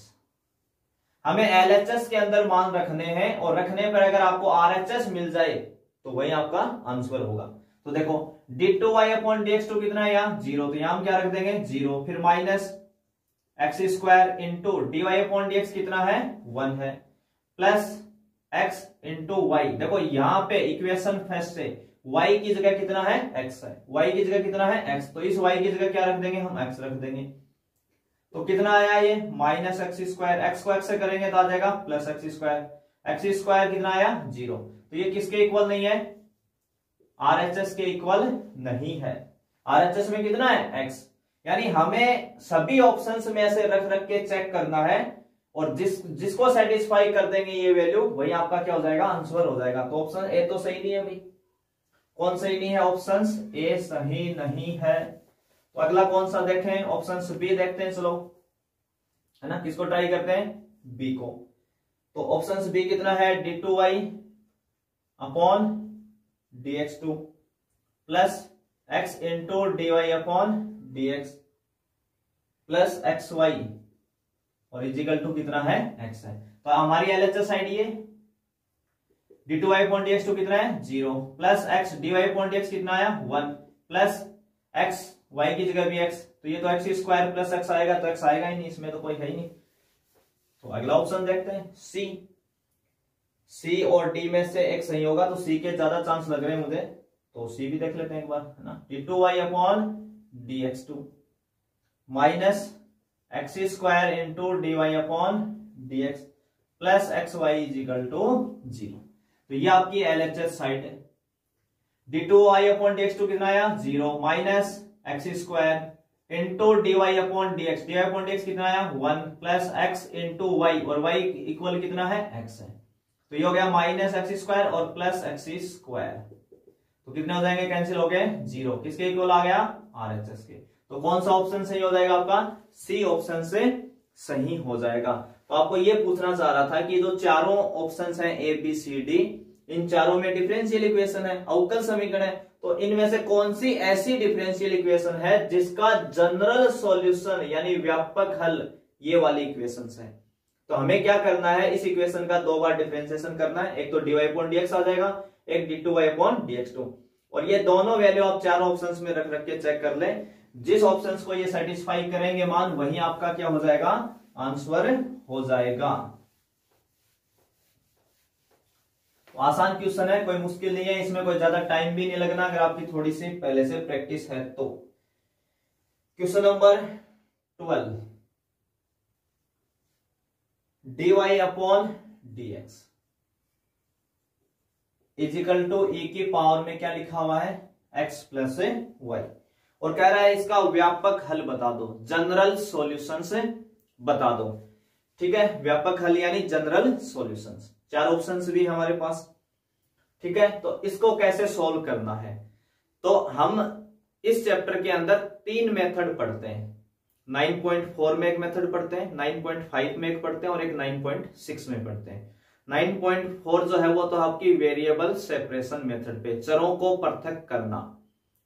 हमें LHS के अंदर मान रखने हैं, और रखने पर अगर आपको RHS मिल जाए तो वही आपका आंसर होगा। तो देखो d2y अपॉन dx2 कितना है यहाँ 0, तो यहां हम क्या रख देंगे 0, फिर minus x square into dy upon dx कितना है 1 है, प्लस x इंटू वाई। देखो यहां पे इक्वेशन फर्स्ट से y की जगह कितना है x है, y की जगह कितना है x, तो इस y की जगह क्या रख देंगे हम x रख देंगे। तो कितना आया ये माइनस एक्स स्क्वायर, एक्स को x से करेंगे तो आ जाएगा प्लस एक्स स्क्वायर कितना आया 0। तो ये किसके इक्वल नहीं है RHS के इक्वल नहीं है। RHS में कितना है x, यानी हमें सभी ऑप्शंस में से रख रख के चेक करना है, और जिसको सेटिस्फाई कर देंगे ये वैल्यू वही आपका क्या हो जाएगा आंसर हो जाएगा। तो ऑप्शन ए तो सही नहीं है भाई, कौन सही नहीं है ऑप्शन ए सही नहीं है। तो अगला कौन सा देखें, ऑप्शन बी देखते हैं चलो, है ना, किसको ट्राई करते हैं बी को। तो ऑप्शन बी कितना है d2y upon dx2 plus x into dy upon dx plus x y और इजिकल टू कितना है x है। तो हमारी LHS साइड ये d2y अपॉन dx2 कितना है 0, plus x dy upon dx कितना आया 1, प्लस x y की जगह भी x, तो ये तो एक्स स्क्वायर प्लस x आएगा, तो x आएगा ही नहीं, इसमें तो कोई है ही नहीं। तो अगला ऑप्शन देखते हैं C और D में से एक सही होगा, तो C के ज्यादा चांस लग रहे हैं मुझे, तो C भी देख लेते हैं एक बार, है ना। d2y upon dx2 minus x square into dy upon dx plus x y is equal to 0। तो ये आपकी LHS साइड है। d2y अपॉन dx2 कितना आया 0, minus x square into dy upon dx, dy upon dx कितना आया 1, plus x into Y, और y equal कितना है x है, तो ये हो गया माइनस एक्स स्क्वायर और प्लस एक्स स्क्वायर, तो कितने हो जाएंगे कैंसिल हो गए 0, किसके इक्वल आ गया RHS के। तो कौन सा ऑप्शन सही हो जाएगा आपका सी ऑप्शन से सही हो जाएगा। तो आपको ये पूछना चाह रहा था कि जो चारों ऑप्शंस हैं ए बी सी डी, इन चारों में डिफरेंशियल इक्वेशन है, अवकल समीकरण है, तो इनमें से कौन सी ऐसी डिफरेंशियल इक्वेशन है जिसका जनरल सॉल्यूशन यानी व्यापक हल ये वाली इक्वेशंस है। तो हमें क्या करना है, इस इक्वेशन का 2 बार डिफरेंशिएशन करना है, एक तो dy अपॉन dx आ जाएगा, एक d2y अपॉन dx2, और ये दोनों वैल्यू आप चारों ऑप्शंस में रख रख के चेक कर लें, जिस ऑप्शंस को ये सेटिस्फाई करेंगे मान वही आपका क्या हो जाएगा आंसर हो जाएगा। तो आसान क्वेश्चन है, कोई मुश्किल नहीं है, इसमें कोई ज्यादा टाइम भी नहीं लगना अगर आपकी थोड़ी सी पहले से प्रैक्टिस है तो। Question number 12, dy upon dx is equal to e की पावर में क्या लिखा हुआ है x प्लस y, और कह रहा है इसका व्यापक हल बता दो, जनरल सॉल्यूशन से बता दो। ठीक है, व्यापक हल यानी जनरल सॉल्यूशंस, 4 ऑप्शंस भी हमारे पास। ठीक है, तो इसको कैसे सॉल्व करना है, तो हम इस चैप्टर के अंदर 3 मेथड पढ़ते हैं। 9.4 में एक मेथड पढ़ते हैं, 9.5 में एक पढ़ते हैं और एक 9.6 में पढ़ते हैं। 9.4 जो है वो तो आपकी वेरिएबल सेपरेशन मेथड पे, चरों को पृथक करना,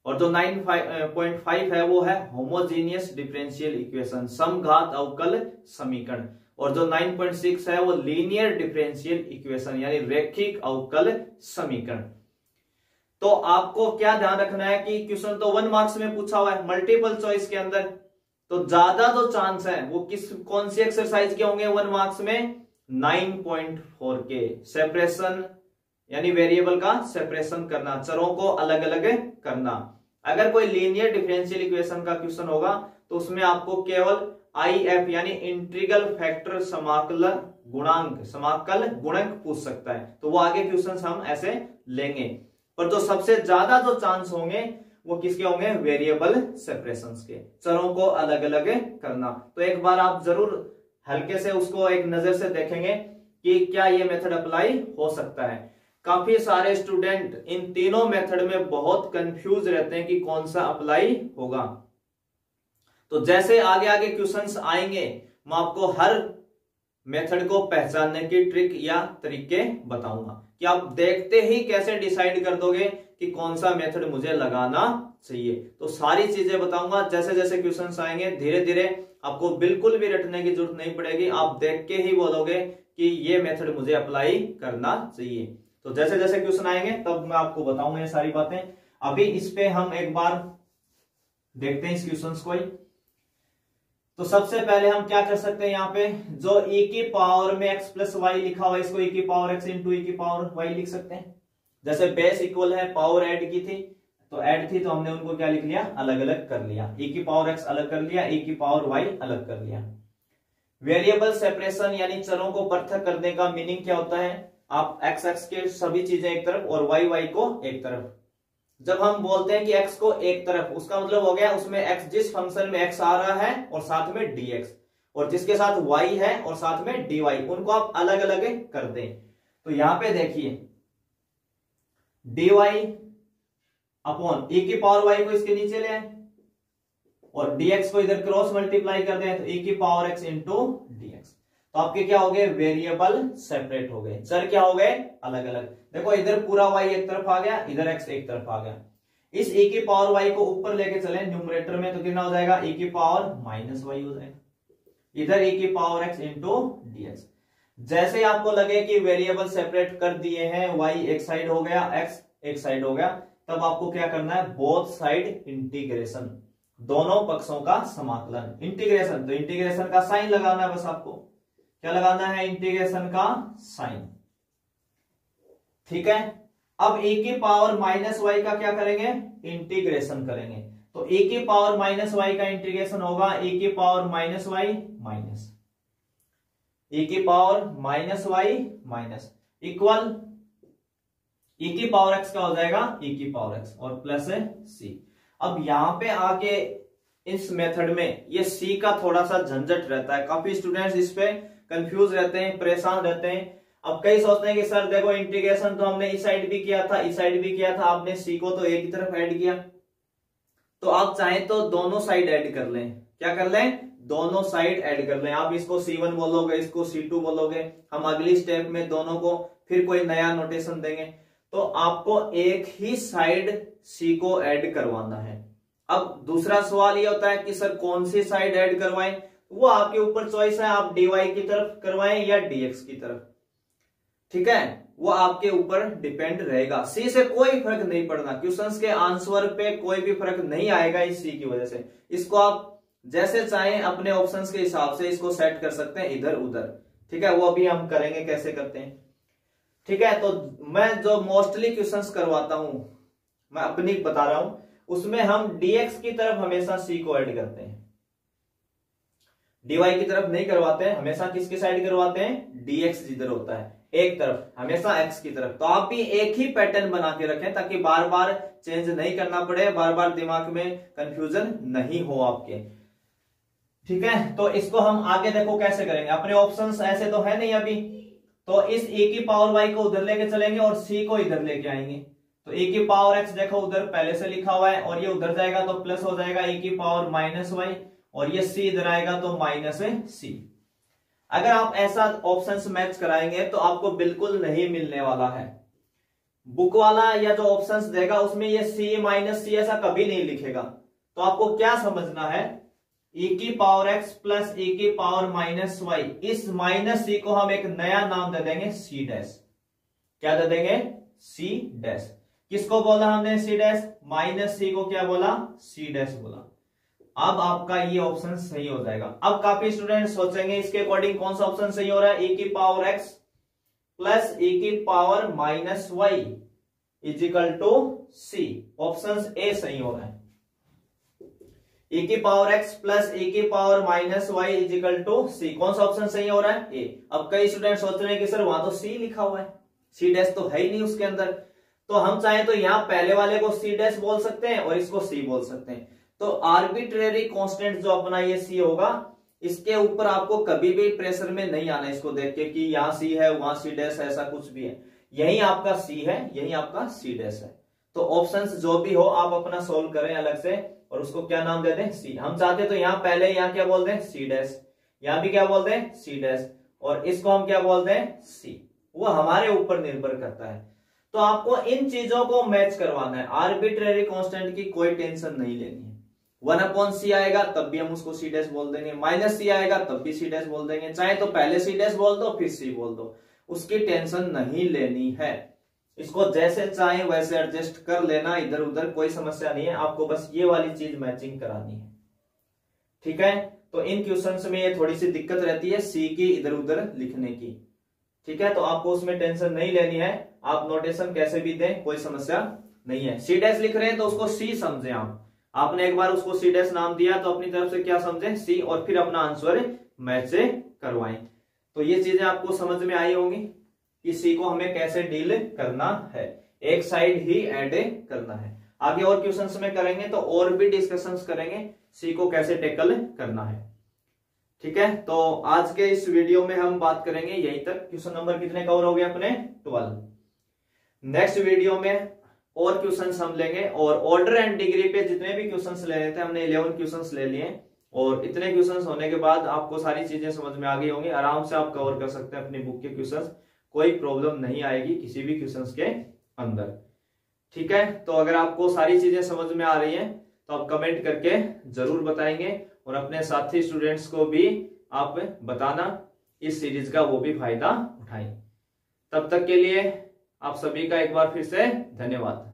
और जो 9.5 है वो है होमोजीनियस डिफरेंशियल इक्वेशन, समघात अवकल समीकरण, और जो 9.6 है वो लीनियर डिफरेंशियल इक्वेशन यानी रैखिक अवकल समीकरण। तो आपको क्या ध्यान रखना है कि क्वेश्चन तो 1 मार्क्स में पूछा हुआ है मल्टीपल चॉइस के अंदर, तो ज्यादा जो चांस है वो कौन सी एक्सरसाइज के होंगे 1 मार्क्स में 9.4 के, सेपरेशन यानी वेरिएबल का सेपरेशन करना, चरों को अलग अलग करना। अगर कोई लीनियर डिफरेंशियल इक्वेशन का क्वेश्चन होगा तो उसमें आपको केवल IF यानी इंटीग्रल फैक्टर समाकल गुणक पूछ सकता है, तो वो आगे क्वेश्चंस हम ऐसे लेंगे। पर जो सबसे ज्यादा जो चांस होंगे वो किसके होंगे, वेरिएबल सेपरेशंस के, चरों को अलग अलग करना। तो एक बार आप जरूर हल्के से उसको एक नजर से देखेंगे कि क्या ये मेथड अप्लाई हो सकता है। काफी सारे स्टूडेंट इन तीनों मेथड में बहुत कंफ्यूज रहते हैं कि कौन सा अप्लाई होगा। तो जैसे आगे आगे क्वेश्चंस आएंगे मैं आपको हर मेथड को पहचानने की ट्रिक या तरीके बताऊंगा कि आप देखते ही कैसे डिसाइड कर दोगे कि कौन सा मेथड मुझे लगाना चाहिए। तो सारी चीजें बताऊंगा, जैसे जैसे क्वेश्चंस आएंगे धीरे धीरे आपको बिल्कुल भी रटने की जरूरत नहीं पड़ेगी, आप देख के ही बोलोगे कि ये मेथड मुझे अप्लाई करना चाहिए। तो जैसे जैसे क्वेश्चन आएंगे तब मैं आपको बताऊंगा ये सारी बातें। अभी इस पे हम एक बार देखते हैं इस क्वेश्चन को ही। तो सबसे पहले हम क्या कर सकते हैं, यहाँ पे जो e की पावर में x प्लस वाई लिखा हुआ है इसको e की पावर x इंटू e की पावर y लिख सकते हैं। जैसे बेस इक्वल है, पावर ऐड की थी तो ऐड थी तो हमने उनको क्या लिख लिया, अलग अलग कर लिया। e की पावर x अलग कर लिया, e की पावर y अलग कर लिया। वेरिएबल सेपरेशन यानी चरों को पृथक करने का मीनिंग क्या होता है, आप x x के सभी चीजें एक तरफ और y y को एक तरफ। जब हम बोलते हैं कि x को एक तरफ, उसका मतलब हो गया उसमें x, जिस फंक्शन में x आ रहा है और साथ में dx, और जिसके साथ y है और साथ में dy, उनको आप अलग अलग कर दें। तो यहां पे देखिए dy अपॉन e की पावर y को इसके नीचे ले आए और dx को इधर क्रॉस मल्टीप्लाई कर दें तो e की पावर x इंटू dx। तो आपके क्या हो गए, वेरिएबल सेपरेट हो गए, चर क्या हो गए, अलग अलग। देखो इधर पूरा y एक तरफ आ गया, इधर x एक तरफ आ गया। इस e की पावर y को ऊपर लेके चले न्यूमरेटर में तो कितना हो जाएगा, e की पावर माइनस y हो जाएगा, इधर e की पावर x इंटू dx। जैसे ही आपको लगे कि वेरिएबल सेपरेट कर दिए हैं, y एक साइड हो गया, x एक साइड हो गया, तब आपको क्या करना है, बोथ साइड इंटीग्रेशन, दोनों पक्षों का समाकलन। इंटीग्रेशन तो इंटीग्रेशन का साइन लगाना है, बस आपको क्या लगाना है, इंटीग्रेशन का साइन। ठीक है, अब e की पावर माइनस वाई का क्या करेंगे, इंटीग्रेशन करेंगे। तो e की पावर माइनस वाई का इंटीग्रेशन होगा e की power minus y minus e की power minus y minus equal e की पावर x का हो जाएगा e की पावर x और प्लस है c। अब यहां पे आके इस मेथड में ये c का थोड़ा सा झंझट रहता है, काफी स्टूडेंट्स इस पे कंफ्यूज रहते हैं, परेशान रहते हैं। अब कई सोचते हैं कि सर देखो इंटीग्रेशन तो हमने इस साइड भी किया था, इस साइड भी किया था, आपने c को तो एक ही तरफ ऐड किया, तो आप चाहें तो दोनों साइड ऐड कर लें। क्या कर लें, दोनों साइड ऐड कर लें। आप इसको c1 बोलोगे, इसको c2 बोलोगे, हम अगली स्टेप में दोनों को फिर कोई नया नोटेशन देंगे। तो आपको एक ही साइड c को ऐड करवाना है। अब दूसरा सवाल ये होता है कि सर कौन सी साइड ऐड करवाएं, वो आपके ऊपर चॉइस है, आप dy की तरफ करवाएं या dx की तरफ। ठीक है, वो आपके ऊपर डिपेंड रहेगा, c से कोई फर्क नहीं पड़ना, क्वेश्चंस के आंसर पे कोई भी फर्क नहीं आएगा इस c की वजह से। इसको आप जैसे चाहें अपने ऑप्शंस के हिसाब से इसको सेट कर सकते हैं इधर उधर। ठीक है, वो अभी हम करेंगे कैसे करते हैं। ठीक है, तो मैं जो मोस्टली क्वेश्चंस करवाता हूं, मैं अपनी बता रहा हूं, उसमें हम dx की तरफ हमेशा c को ऐड करते हैं, dy की तरफ नहीं करवाते हैं। हमेशा किसकी साइड करवाते हैं, dx जिधर होता है एक तरफ, हमेशा x की तरफ। तो आप भी एक ही पैटर्न बना के रखें ताकि बार बार चेंज नहीं करना पड़े, बार बार दिमाग में कंफ्यूजन नहीं हो आपके। ठीक है, तो इसको हम आगे देखो कैसे करेंगे। अपने ऑप्शंस ऐसे तो है नहीं अभी, तो इस e की पावर y को उधर लेके चलेंगे और c को इधर लेके आएंगे। तो e की पावर x देखो उधर पहले से लिखा हुआ है और ये उधर जाएगा तो प्लस हो जाएगा e की पावर माइनस y, और ये c इधर आएगा तो माइनस c। अगर आप ऐसा ऑप्शंस मैच कराएंगे तो आपको बिल्कुल नहीं मिलने वाला है। बुक वाला या जो ऑप्शंस देगा उसमें ये c माइनस c ऐसा कभी नहीं लिखेगा। तो आपको क्या समझना है, e की पावर x प्लस e की पावर माइनस y, इस माइनस c को हम एक नया नाम दे देंगे c डैश। क्या दे देंगे, c डैश। किसको बोला हमने c डैश, माइनस c को क्या बोला, c डैश बोला। अब आपका ये ऑप्शन सही हो जाएगा। अब काफी स्टूडेंट सोचेंगे इसके अकॉर्डिंग कौन सा ऑप्शन सही हो रहा है, e की पावर x प्लस e की power minus Y equal to C. Option A सही हो रहा है। e की पावर x प्लस e की power minus Y equal to C. कौन सा ऑप्शन सही हो रहा है? ए। अब कई स्टूडेंट सोच रहे हैं कि सर वहां तो सी लिखा हुआ है, सी डैश तो है ही नहीं उसके अंदर। तो हम चाहें तो यहाँ पहले वाले को सी डैश बोल सकते हैं और इसको सी बोल सकते हैं। तो आर्बिट्रेरी कांस्टेंट जो अपना ये सी होगा, इसके ऊपर आपको कभी भी प्रेशर में नहीं आना इसको देख के कि यहाँ सी है वहां सी डैश है, ऐसा कुछ भी है। यही आपका सी है, यही आपका सी डैश है। तो ऑप्शंस जो भी हो आप अपना सोल्व करें अलग से और उसको क्या नाम दे दें? सी। हम चाहते तो यहाँ पहले यहाँ क्या बोल दें? C dash. यहाँ भी क्या बोल दें? C dash. और इसको हम क्या बोल दें? सी। वो हमारे ऊपर निर्भर करता है। तो आपको इन चीजों को मैच करवाना है। आर्बिट्रेरी कांस्टेंट की कोई टेंशन नहीं लेनी है। 1/c आएगा तब भी हम उसको सी डैश बोल देंगे, माइनस सी आएगा तब भी सी डैश बोल देंगे। चाहे तो पहले सी डैश बोल दो फिर सी बोल दो, उसकी टेंशन नहीं लेनी है। इसको जैसे चाहे वैसे एडजस्ट कर लेना, इधर उधर कोई समस्या नहीं है। आपको बस ये वाली चीज मैचिंग करानी है, ठीक है। तो इन क्वेश्चंस में ये थोड़ी सी दिक्कत रहती है सी की इधर उधर लिखने की, ठीक है। तो आपको उसमें टेंशन नहीं लेनी है। आप नोटेशन कैसे भी दें कोई समस्या नहीं है। सी डैश लिख रहे हैं तो उसको सी समझे आप। आपने एक बार उसको सी डैश नाम दिया तो अपनी तरफ से क्या समझे? सी। और फिर अपना आंसर मैच से करवाएं। तो ये चीजें आपको समझ में आई होंगी कि सी को हमें कैसे डील करना है, एक साइड ही ऐड करना है। आगे और क्वेश्चंस में करेंगे तो और भी डिस्कशंस करेंगे सी को कैसे टैकल करना है, ठीक है। तो आज के इस वीडियो में हम बात करेंगे यहीं तक। क्वेश्चन नंबर कितने कवर हो गए अपने? 12। नेक्स्ट वीडियो में और क्वेश्चंस हम लेंगे और ऑर्डर एंड डिग्री पे जितने भी क्वेश्चंस ले रहे थे हमने 11 क्वेश्चंस ले लिए। और इतने क्वेश्चंस होने के बाद आपको सारी चीजें समझ में आ गई होंगी। आराम से आप कवर कर सकते हैं अपनी बुक के क्वेश्चंस, कोई प्रॉब्लम नहीं आएगी किसी भी क्वेश्चंस के अंदर, ठीक है। तो अगर आपको सारी चीजें समझ में आ रही हैं तो आप कमेंट करके जरूर बताएंगे और अपने साथी स्टूडेंट्स को भी आप बताना, इस सीरीज का वो भी फायदा उठाएं। तब तक के लिए आप सभी का एक बार फिर से धन्यवाद।